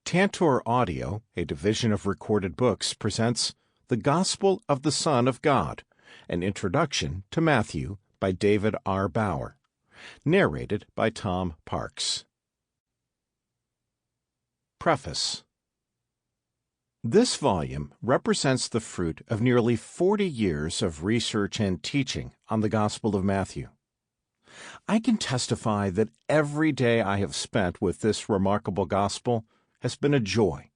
Tantor Audio, a division of Recorded Books, presents The Gospel of the Son of God, an introduction to Matthew by David R. Bauer, narrated by Tom Parks. Preface. This volume represents the fruit of nearly 40 years of research and teaching on the Gospel of Matthew. I can testify that every day I have spent with this remarkable Gospel has been a joy.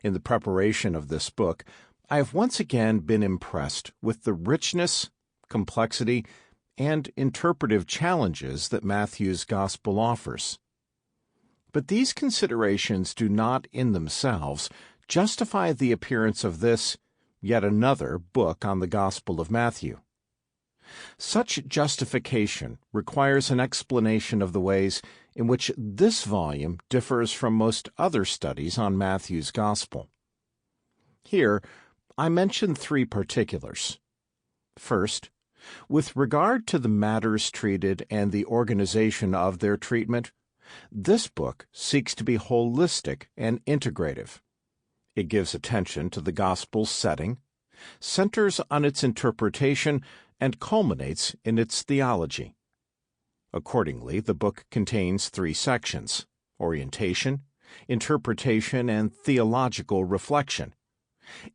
In the preparation of this book, I have once again been impressed with the richness, complexity, and interpretive challenges that Matthew's Gospel offers. But these considerations do not in themselves justify the appearance of this, yet another, book on the Gospel of Matthew. Such justification requires an explanation of the ways in which this volume differs from most other studies on Matthew's Gospel. Here, I mention three particulars. First, with regard to the matters treated and the organization of their treatment, this book seeks to be holistic and integrative. It gives attention to the Gospel's setting, centers on its interpretation, and culminates in its theology. Accordingly, the book contains three sections: orientation, interpretation, and theological reflection.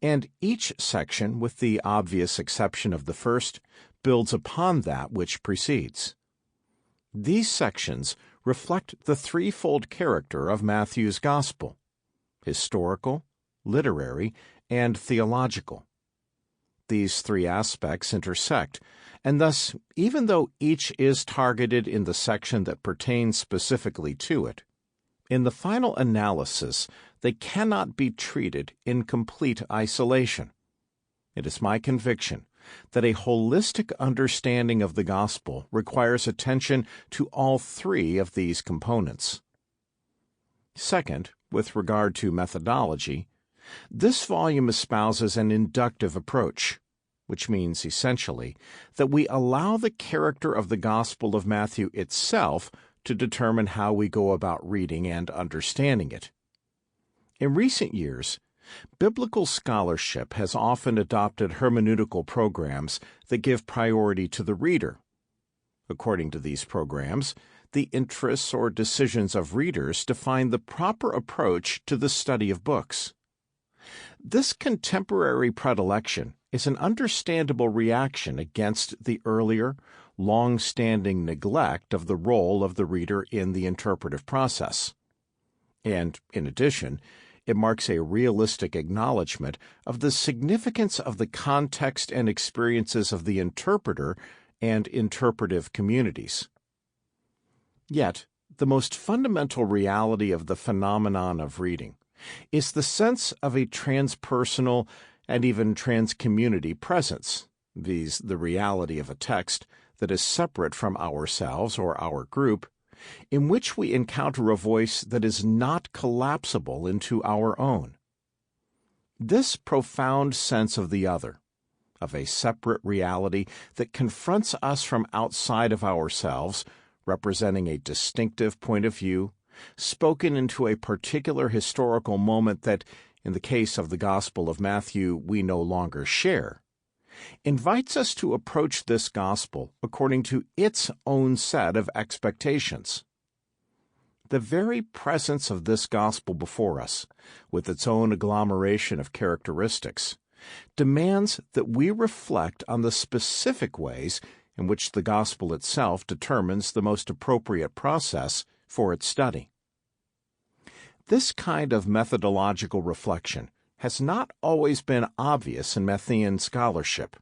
And each section, with the obvious exception of the first, builds upon that which precedes. These sections reflect the threefold character of Matthew's Gospel: historical, literary, and theological. These three aspects intersect, and thus, even though each is targeted in the section that pertains specifically to it, in the final analysis they cannot be treated in complete isolation. It is my conviction that a holistic understanding of the Gospel requires attention to all three of these components. Second, with regard to methodology, this volume espouses an inductive approach, which means essentially that we allow the character of the Gospel of Matthew itself to determine how we go about reading and understanding it. In recent years, biblical scholarship has often adopted hermeneutical programs that give priority to the reader. According to these programs, the interests or decisions of readers define the proper approach to the study of books. This contemporary predilection is an understandable reaction against the earlier, long-standing neglect of the role of the reader in the interpretive process. And, in addition, it marks a realistic acknowledgement of the significance of the context and experiences of the interpreter and interpretive communities. Yet, the most fundamental reality of the phenomenon of reading is the sense of a transpersonal and even transcommunity presence, viz. The reality of a text that is separate from ourselves or our group, in which we encounter a voice that is not collapsible into our own. This profound sense of the other, of a separate reality that confronts us from outside of ourselves, representing a distinctive point of view, spoken into a particular historical moment that, in the case of the Gospel of Matthew, we no longer share, invites us to approach this Gospel according to its own set of expectations. The very presence of this Gospel before us, with its own agglomeration of characteristics, demands that we reflect on the specific ways in which the Gospel itself determines the most appropriate process for its study. This kind of methodological reflection has not always been obvious in Matthean scholarship.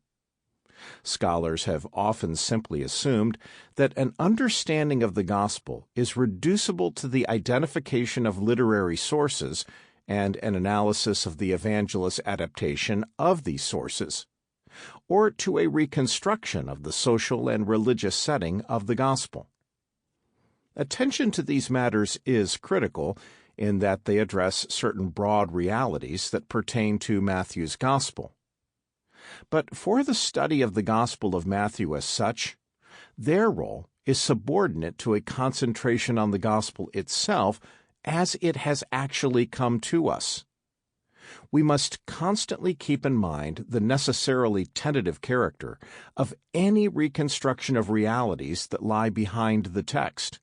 Scholars have often simply assumed that an understanding of the Gospel is reducible to the identification of literary sources and an analysis of the evangelist's adaptation of these sources, or to a reconstruction of the social and religious setting of the Gospel. Attention to these matters is critical in that they address certain broad realities that pertain to Matthew's Gospel. But for the study of the Gospel of Matthew as such, their role is subordinate to a concentration on the Gospel itself as it has actually come to us. We must constantly keep in mind the necessarily tentative character of any reconstruction of realities that lie behind the text.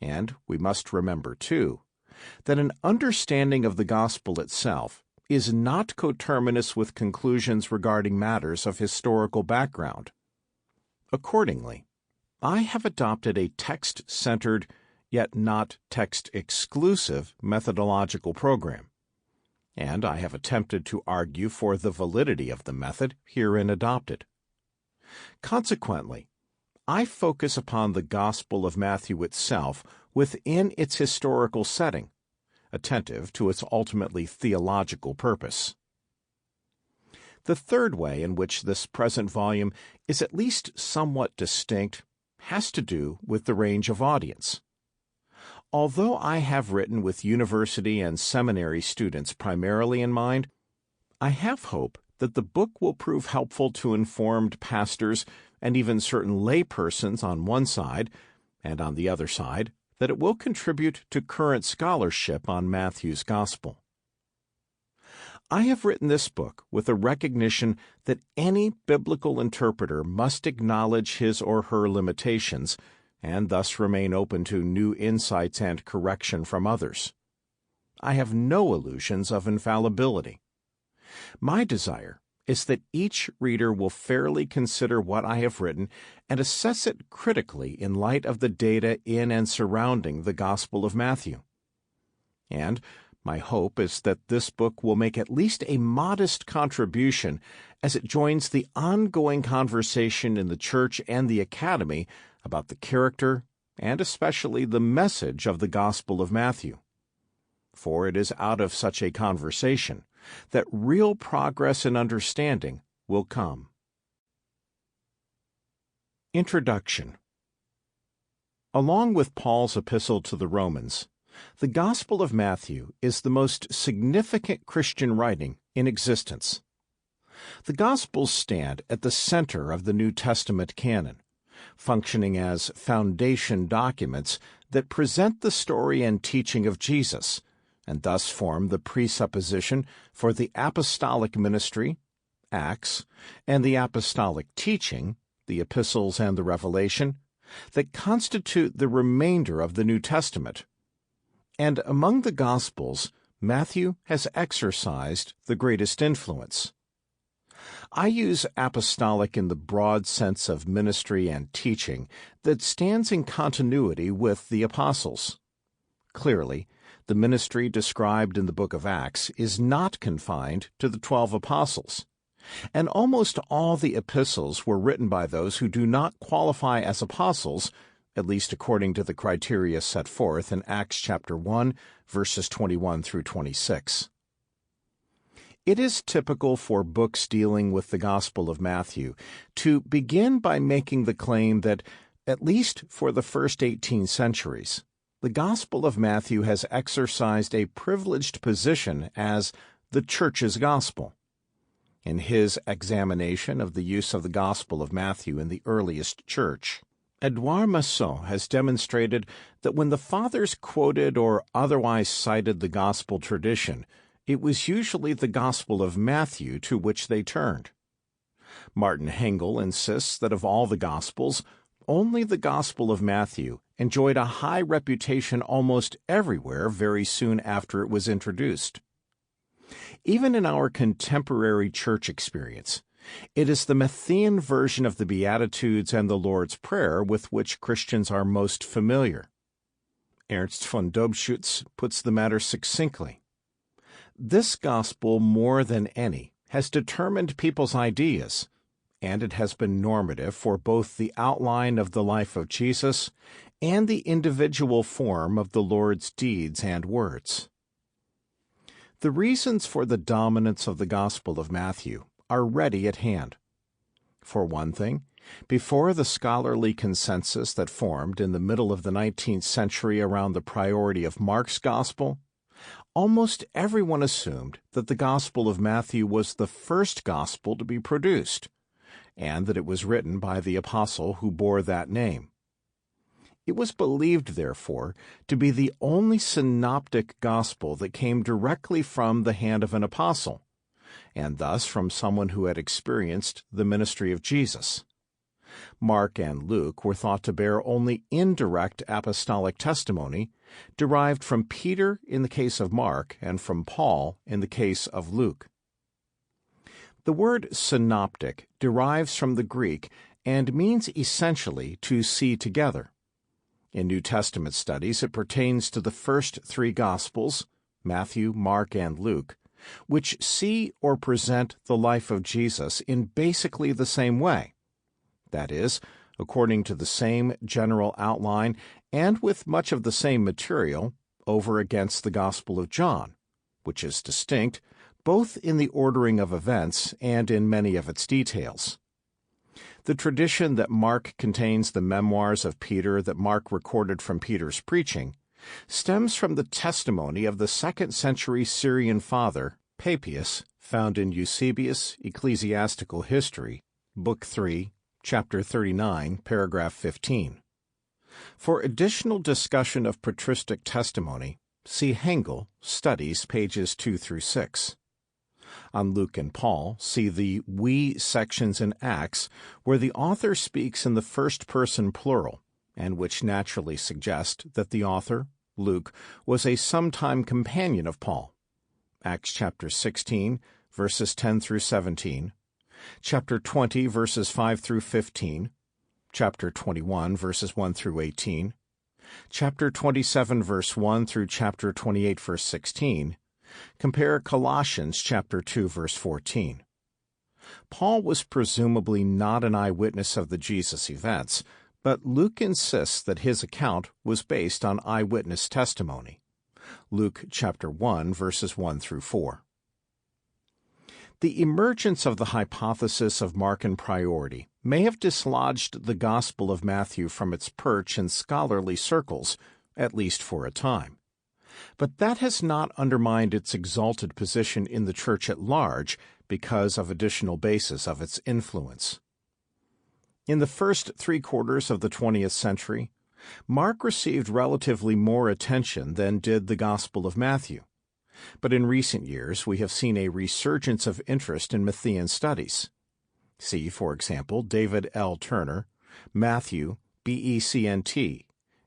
And we must remember, too, that an understanding of the gospel itself is not coterminous with conclusions regarding matters of historical background. Accordingly, I have adopted a text-centered, yet not text-exclusive methodological program, and I have attempted to argue for the validity of the method herein adopted. Consequently, I focus upon the Gospel of Matthew itself within its historical setting, attentive to its ultimately theological purpose. The third way in which this present volume is at least somewhat distinct has to do with the range of audience. Although I have written with university and seminary students primarily in mind, I have hope that the book will prove helpful to informed pastors and even certain laypersons on one side, and on the other side, that it will contribute to current scholarship on Matthew's Gospel. I have written this book with a recognition that any biblical interpreter must acknowledge his or her limitations and thus remain open to new insights and correction from others. I have no illusions of infallibility. My desire is that each reader will fairly consider what I have written and assess it critically in light of the data in and surrounding the Gospel of Matthew. And my hope is that this book will make at least a modest contribution as it joins the ongoing conversation in the church and the academy about the character and especially the message of the Gospel of Matthew. For it is out of such a conversation that real progress in understanding will come. Introduction. Along with Paul's epistle to the Romans, the Gospel of Matthew is the most significant Christian writing in existence. The Gospels stand at the center of the New Testament canon, functioning as foundation documents that present the story and teaching of Jesus, and thus form the presupposition for the apostolic ministry, Acts, and the apostolic teaching, the epistles and the Revelation, that constitute the remainder of the New Testament. And among the Gospels, Matthew has exercised the greatest influence. I use apostolic in the broad sense of ministry and teaching that stands in continuity with the apostles. Clearly, the ministry described in the book of Acts is not confined to the 12 apostles, and almost all the epistles were written by those who do not qualify as apostles, at least according to the criteria set forth in Acts chapter 1, verses 21 through 26. It is typical for books dealing with the Gospel of Matthew to begin by making the claim that, at least for the first 18 centuries, the Gospel of Matthew has exercised a privileged position as the Church's Gospel. In his examination of the use of the Gospel of Matthew in the earliest Church, Edouard Masson has demonstrated that when the Fathers quoted or otherwise cited the Gospel tradition, it was usually the Gospel of Matthew to which they turned. Martin Hengel insists that of all the Gospels, only the Gospel of Matthew enjoyed a high reputation almost everywhere very soon after it was introduced. Even in our contemporary church experience, it is the Matthean version of the Beatitudes and the Lord's Prayer with which Christians are most familiar. Ernst von Dobschütz puts the matter succinctly. This gospel, more than any, has determined people's ideas, and it has been normative for both the outline of the life of Jesus and the individual form of the Lord's deeds and words. The reasons for the dominance of the Gospel of Matthew are ready at hand. For one thing, before the scholarly consensus that formed in the middle of the 19th century around the priority of Mark's Gospel, almost everyone assumed that the Gospel of Matthew was the first Gospel to be produced, and that it was written by the apostle who bore that name. It was believed, therefore, to be the only synoptic gospel that came directly from the hand of an apostle, and thus from someone who had experienced the ministry of Jesus. Mark and Luke were thought to bear only indirect apostolic testimony, derived from Peter in the case of Mark and from Paul in the case of Luke. The word synoptic derives from the Greek and means essentially to see together. In New Testament studies, it pertains to the first three Gospels, Matthew, Mark, and Luke, which see or present the life of Jesus in basically the same way. That is, according to the same general outline and with much of the same material over against the Gospel of John, which is distinct both in the ordering of events and in many of its details. The tradition that Mark contains the memoirs of Peter that Mark recorded from Peter's preaching stems from the testimony of the 2nd century Syrian father, Papias, found in Eusebius' Ecclesiastical History, Book 3, Chapter 39, Paragraph 15. For additional discussion of patristic testimony, see Hengel, Studies, pages 2 through 6. On Luke and Paul, see the we sections in Acts, where the author speaks in the first person plural, and which naturally suggest that the author, Luke, was a sometime companion of Paul. Acts chapter 16, verses 10 through 17, chapter 20, verses 5 through 15, chapter 21, verses 1 through 18, chapter 27, verse 1 through chapter 28, verse 16, compare Colossians chapter 2, verse 14. Paul was presumably not an eyewitness of the Jesus events, but Luke insists that his account was based on eyewitness testimony. Luke chapter 1, verses 1 through 4. The emergence of the hypothesis of Markan priority may have dislodged the Gospel of Matthew from its perch in scholarly circles, at least for a time. But that has not undermined its exalted position in the Church at large because of additional bases of its influence. In the first 3/4 of the 20th century, Mark received relatively more attention than did the Gospel of Matthew. But in recent years, we have seen a resurgence of interest in Matthean studies. See, for example, David L. Turner, Matthew, BECNT,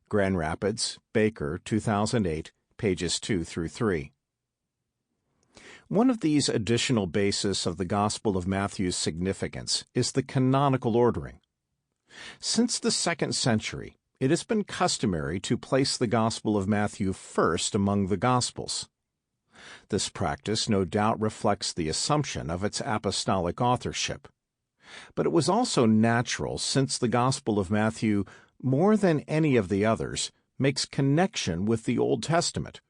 Grand Rapids, Baker, 2008, pages 2 through 3. One of these additional bases of the Gospel of Matthew's significance is the canonical ordering. Since the 2nd century, it has been customary to place the Gospel of Matthew first among the Gospels. This practice no doubt reflects the assumption of its apostolic authorship. But it was also natural since the Gospel of Matthew, more than any of the others, makes connection with the Old Testament,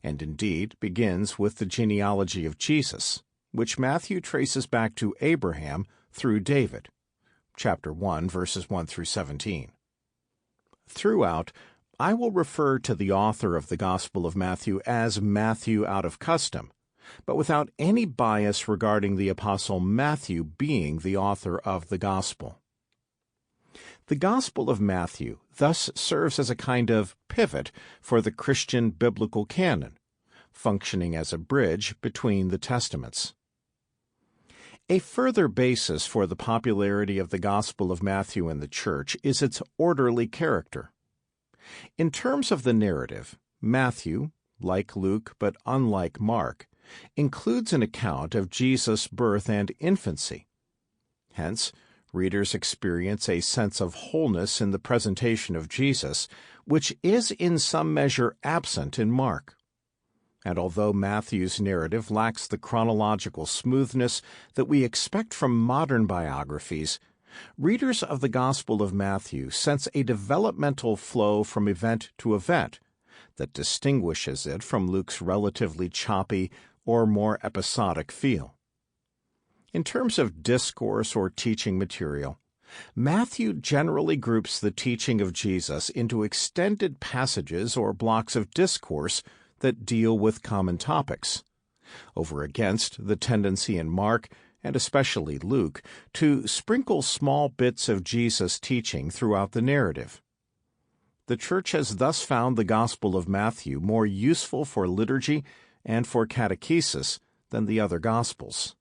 and indeed begins with the genealogy of Jesus, which Matthew traces back to Abraham through David, chapter 1, verses 1 through 17. Throughout, I will refer to the author of the Gospel of Matthew as Matthew out of custom, but without any bias regarding the Apostle Matthew being the author of the Gospel. The Gospel of Matthew thus serves as a kind of pivot for the Christian biblical canon, functioning as a bridge between the Testaments. A further basis for the popularity of the Gospel of Matthew in the Church is its orderly character. In terms of the narrative, Matthew, like Luke but unlike Mark, includes an account of Jesus' birth and infancy. Hence, readers experience a sense of wholeness in the presentation of Jesus, which is in some measure absent in Mark. And although Matthew's narrative lacks the chronological smoothness that we expect from modern biographies, readers of the Gospel of Matthew sense a developmental flow from event to event that distinguishes it from Luke's relatively choppy or more episodic feel. In terms of discourse or teaching material, Matthew generally groups the teaching of Jesus into extended passages or blocks of discourse that deal with common topics, over against the tendency in Mark, and especially Luke, to sprinkle small bits of Jesus' teaching throughout the narrative. the Church has thus found the Gospel of Matthew more useful for liturgy and for catechesis than the other Gospels.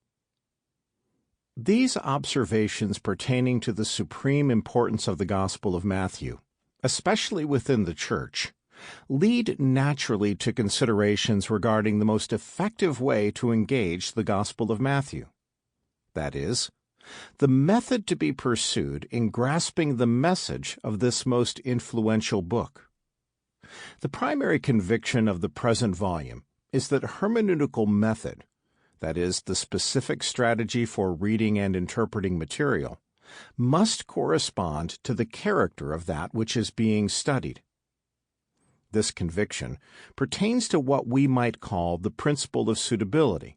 These observations pertaining to the supreme importance of the Gospel of Matthew, especially within the Church, lead naturally to considerations regarding the most effective way to engage the Gospel of Matthew. That is, the method to be pursued in grasping the message of this most influential book. The primary conviction of the present volume is that hermeneutical method, that is, the specific strategy for reading and interpreting material, must correspond to the character of that which is being studied. This conviction pertains to what we might call the principle of suitability,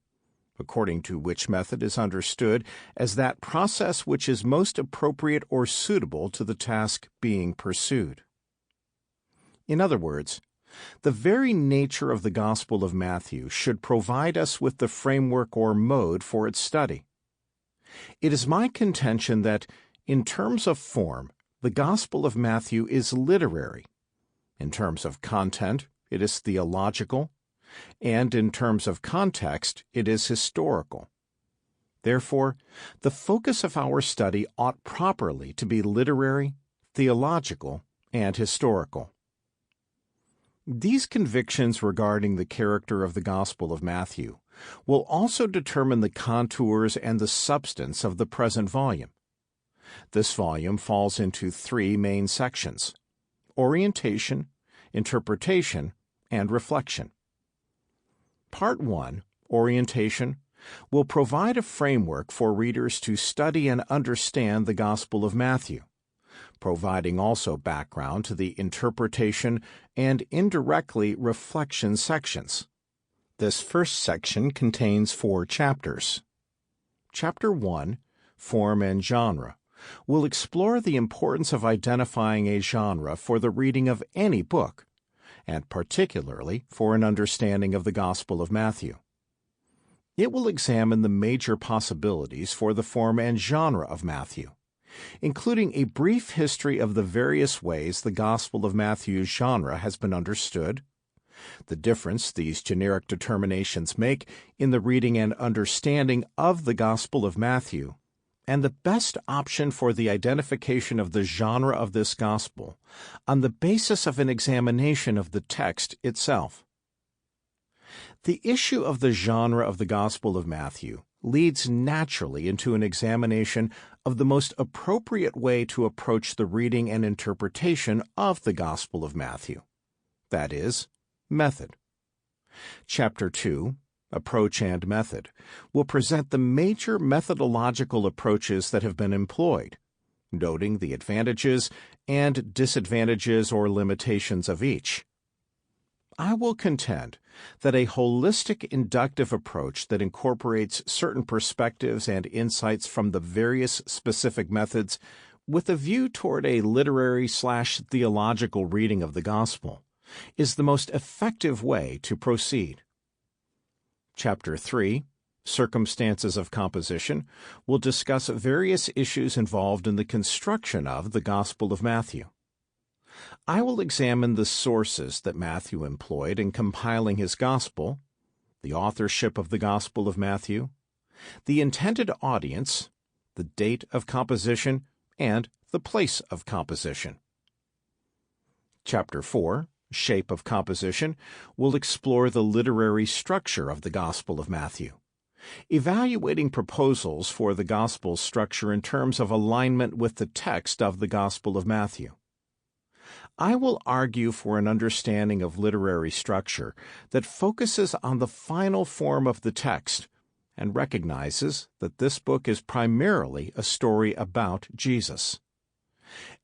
according to which method is understood as that process which is most appropriate or suitable to the task being pursued. In other words, the very nature of the Gospel of Matthew should provide us with the framework or mode for its study. It is my contention that, in terms of form, the Gospel of Matthew is literary. In terms of content, it is theological, and in terms of context, it is historical. Therefore, the focus of our study ought properly to be literary, theological, and historical. These convictions regarding the character of the Gospel of Matthew will also determine the contours and the substance of the present volume. This volume falls into three main sections: orientation, interpretation, and reflection. Part 1, Orientation, will provide a framework for readers to study and understand the Gospel of Matthew, providing also background to the interpretation and indirectly reflection sections. This first section contains 4 chapters. Chapter 1, Form and Genre, will explore the importance of identifying a genre for the reading of any book, and particularly for an understanding of the Gospel of Matthew. It will examine the major possibilities for the form and genre of Matthew, including a brief history of the various ways the Gospel of Matthew's genre has been understood, the difference these generic determinations make in the reading and understanding of the Gospel of Matthew, and the best option for the identification of the genre of this Gospel on the basis of an examination of the text itself. The issue of the genre of the Gospel of Matthew leads naturally into an examination of the most appropriate way to approach the reading and interpretation of the Gospel of Matthew, that is, method. Chapter 2, Approach and Method, will present the major methodological approaches that have been employed, noting the advantages and disadvantages or limitations of each. I will contend that a holistic inductive approach that incorporates certain perspectives and insights from the various specific methods with a view toward a literary/theological reading of the Gospel is the most effective way to proceed. Chapter 3, Circumstances of Composition, will discuss various issues involved in the construction of the Gospel of Matthew. I will examine the sources that Matthew employed in compiling his Gospel, the authorship of the Gospel of Matthew, the intended audience, the date of composition, and the place of composition. Chapter 4, Shape of Composition, will explore the literary structure of the Gospel of Matthew, evaluating proposals for the Gospel structure in terms of alignment with the text of the Gospel of Matthew. I will argue for an understanding of literary structure that focuses on the final form of the text and recognizes that this book is primarily a story about Jesus.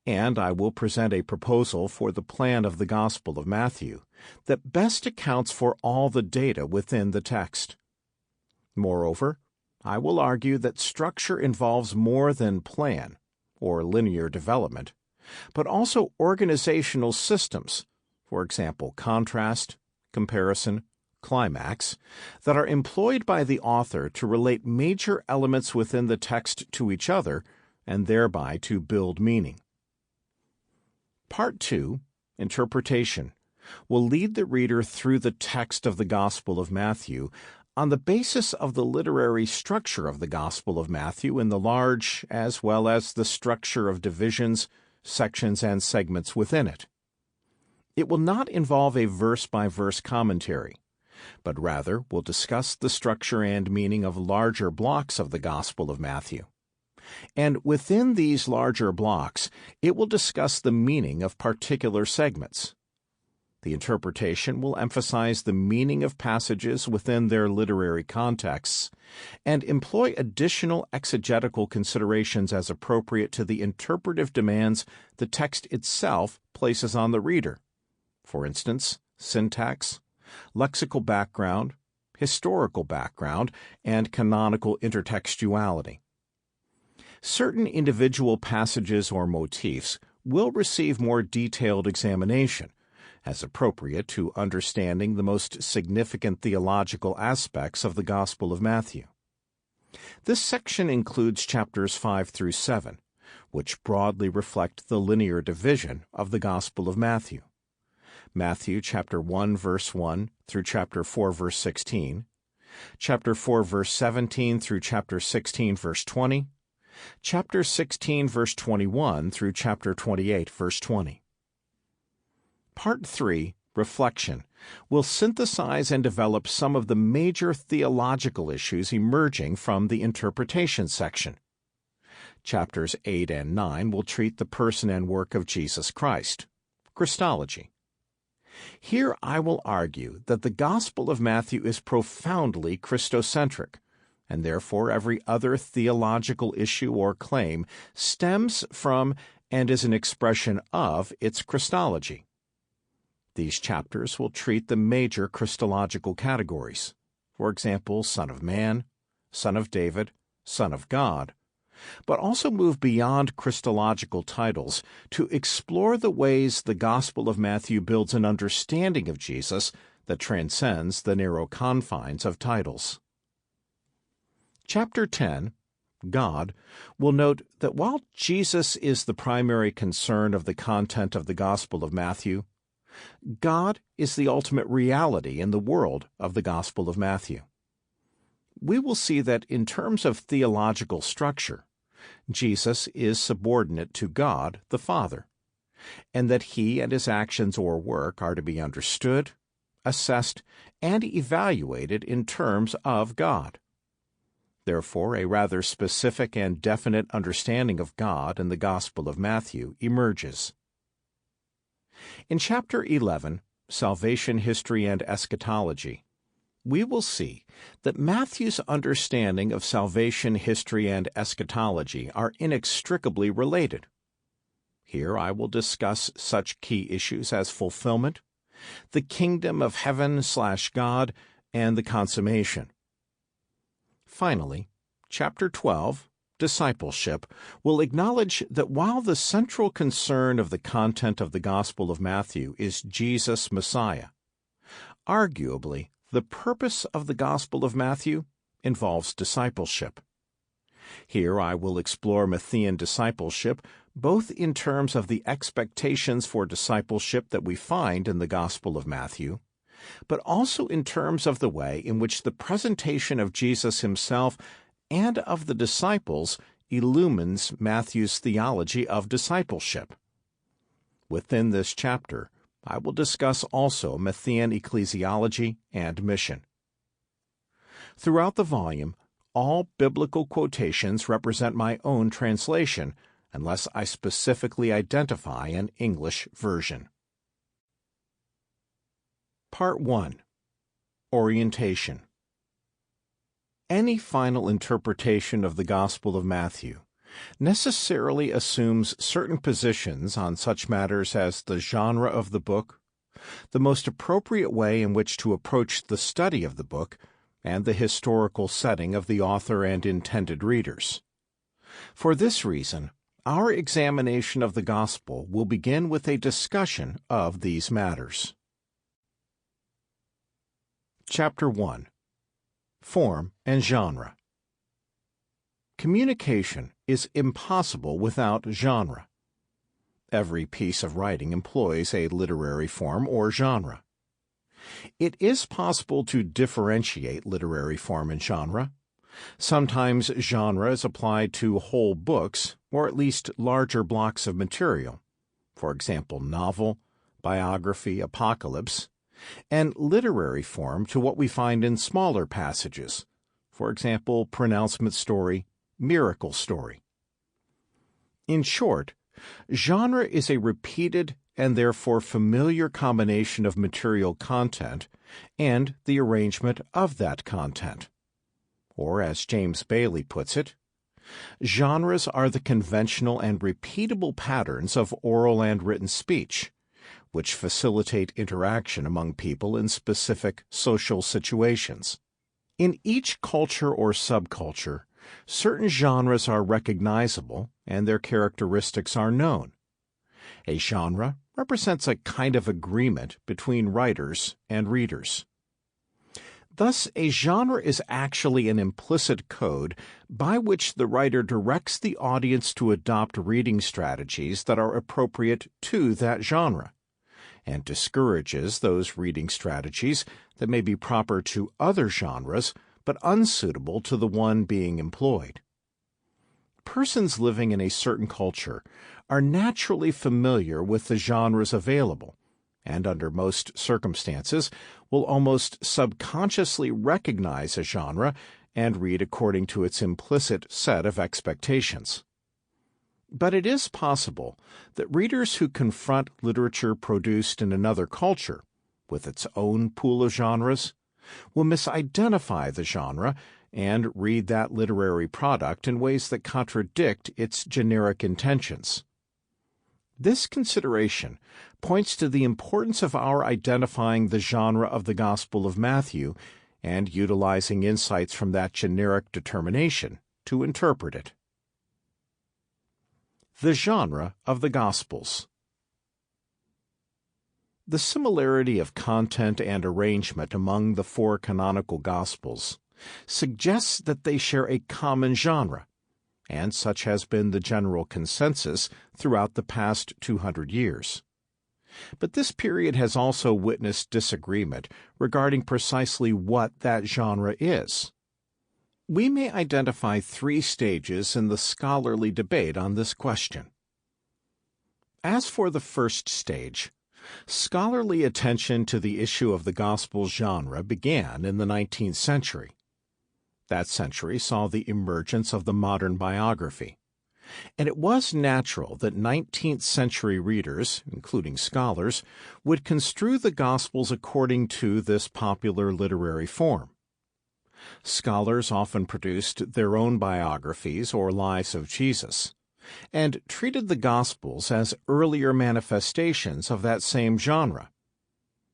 And I will present a proposal for the plan of the Gospel of Matthew that best accounts for all the data within the text. Moreover, I will argue that structure involves more than plan, or linear development, but also organizational systems, for example, contrast, comparison, climax, that are employed by the author to relate major elements within the text to each other and thereby to build meaning. Part 2, interpretation, will lead the reader through the text of the Gospel of Matthew on the basis of the literary structure of the Gospel of Matthew in the large as well as the structure of divisions, sections, and segments within it. It will not involve a verse-by-verse commentary, but rather will discuss the structure and meaning of larger blocks of the Gospel of Matthew. And within these larger blocks, it will discuss the meaning of particular segments. The interpretation will emphasize the meaning of passages within their literary contexts and employ additional exegetical considerations as appropriate to the interpretive demands the text itself places on the reader. For instance, syntax, lexical background, historical background, and canonical intertextuality. Certain individual passages or motifs will receive more detailed examination, as appropriate to understanding the most significant theological aspects of the Gospel of Matthew. This section includes chapters 5 through 7, which broadly reflect the linear division of the Gospel of Matthew. Matthew chapter 1 verse 1 through chapter 4 verse 16, chapter 4 verse 17 through chapter 16 verse 20, chapter 16 verse 21 through chapter 28 verse 20. Part 3, Reflection, will synthesize and develop some of the major theological issues emerging from the interpretation section. Chapters 8 and 9 will treat the person and work of Jesus Christ, Christology. Here I will argue that the Gospel of Matthew is profoundly Christocentric, and therefore every other theological issue or claim stems from and is an expression of its Christology. These chapters will treat the major Christological categories, for example, Son of Man, Son of David, Son of God, but also move beyond Christological titles to explore the ways the Gospel of Matthew builds an understanding of Jesus that transcends the narrow confines of titles. Chapter 10, God, will note that while Jesus is the primary concern of the content of the Gospel of Matthew, God is the ultimate reality in the world of the Gospel of Matthew. We will see that in terms of theological structure, Jesus is subordinate to God the Father, and that he and his actions or work are to be understood, assessed, and evaluated in terms of God. Therefore, a rather specific and definite understanding of God in the Gospel of Matthew emerges. In Chapter 11, Salvation, History, and Eschatology, we will see that Matthew's understanding of salvation, history, and eschatology are inextricably related. Here I will discuss such key issues as fulfillment, the kingdom of heaven/God, and the consummation. Finally, Chapter 12, Discipleship, will acknowledge that while the central concern of the content of the Gospel of Matthew is Jesus Messiah, arguably, the purpose of the Gospel of Matthew involves discipleship. Here I will explore Matthean discipleship both in terms of the expectations for discipleship that we find in the Gospel of Matthew, but also in terms of the way in which the presentation of Jesus himself and of the disciples illumines Matthew's theology of discipleship. Within this chapter, I will discuss also Matthean ecclesiology and mission. Throughout the volume, all biblical quotations represent my own translation, unless I specifically identify an English version. Part 1. Orientation. Any final interpretation of the Gospel of Matthew necessarily assumes certain positions on such matters as the genre of the book, the most appropriate way in which to approach the study of the book, and the historical setting of the author and intended readers. For this reason, our examination of the Gospel will begin with a discussion of these matters. Chapter 1. Form and Genre. Communication is impossible without genre. Every piece of writing employs a literary form or genre. It is possible to differentiate literary form and genre. Sometimes genre is applied to whole books, or at least larger blocks of material, for example, novel, biography, apocalypse, and literary form to what we find in smaller passages, for example, pronouncement story, miracle story. In short, genre is a repeated and therefore familiar combination of material content and the arrangement of that content. Or, as James Bailey puts it, genres are the conventional and repeatable patterns of oral and written speech, which facilitate interaction among people in specific social situations. In each culture or subculture, certain genres are recognizable and their characteristics are known. A genre represents a kind of agreement between writers and readers. Thus, a genre is actually an implicit code by which the writer directs the audience to adopt reading strategies that are appropriate to that genre, and discourages those reading strategies that may be proper to other genres but unsuitable to the one being employed. Persons living in a certain culture are naturally familiar with the genres available, and under most circumstances will almost subconsciously recognize a genre and read according to its implicit set of expectations. But it is possible that readers who confront literature produced in another culture, with its own pool of genres, will misidentify the genre and read that literary product in ways that contradict its generic intentions. This consideration points to the importance of our identifying the genre of the Gospel of Matthew and utilizing insights from that generic determination to interpret it. The genre of the Gospels. The similarity of content and arrangement among the four canonical Gospels suggests that they share a common genre, and such has been the general consensus throughout the past 200 years. But this period has also witnessed disagreement regarding precisely what that genre is. We may identify three stages in the scholarly debate on this question. As for the first stage, scholarly attention to the issue of the Gospel genre began in the 19th century. That century saw the emergence of the modern biography, and it was natural that 19th century readers, including scholars, would construe the Gospels according to this popular literary form. Scholars often produced their own biographies or lives of Jesus, and treated the Gospels as earlier manifestations of that same genre.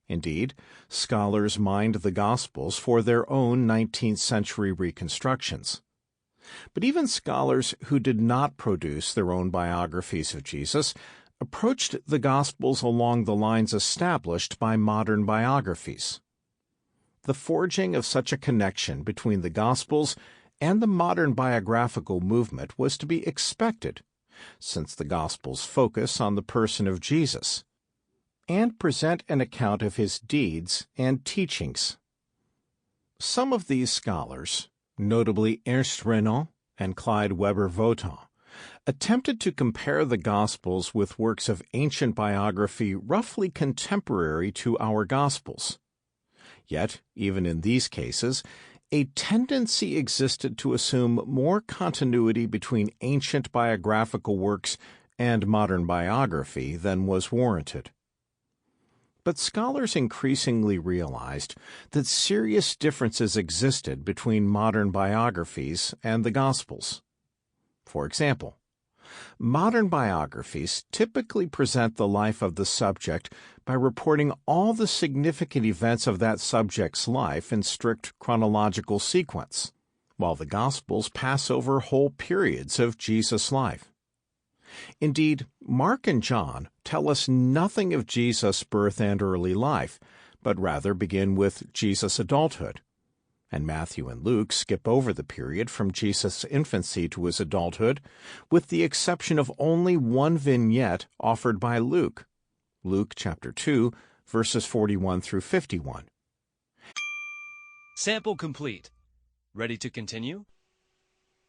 Indeed, scholars mined the Gospels for their own 19th century reconstructions. But even scholars who did not produce their own biographies of Jesus approached the Gospels along the lines established by modern biographies. The forging of such a connection between the Gospels and the modern biographical movement was to be expected, since the Gospels focus on the person of Jesus and present an account of his deeds and teachings. Some of these scholars, notably Ernst Renan and Clyde Weber Votan, attempted to compare the Gospels with works of ancient biography roughly contemporary to our Gospels. Yet, even in these cases, a tendency existed to assume more continuity between ancient biographical works and modern biography than was warranted. But scholars increasingly realized that serious differences existed between modern biographies and the Gospels. For example, modern biographies typically present the life of the subject by reporting all the significant events of that subject's life in strict chronological sequence, while the Gospels pass over whole periods of Jesus' life. Indeed, Mark and John tell us nothing of Jesus' birth and early life, but rather begin with Jesus' adulthood, and Matthew and Luke skip over the period from Jesus' infancy to his adulthood, with the exception of only one vignette offered by Luke, Luke chapter 2, verses 41 through 51. Sample complete. Ready to continue?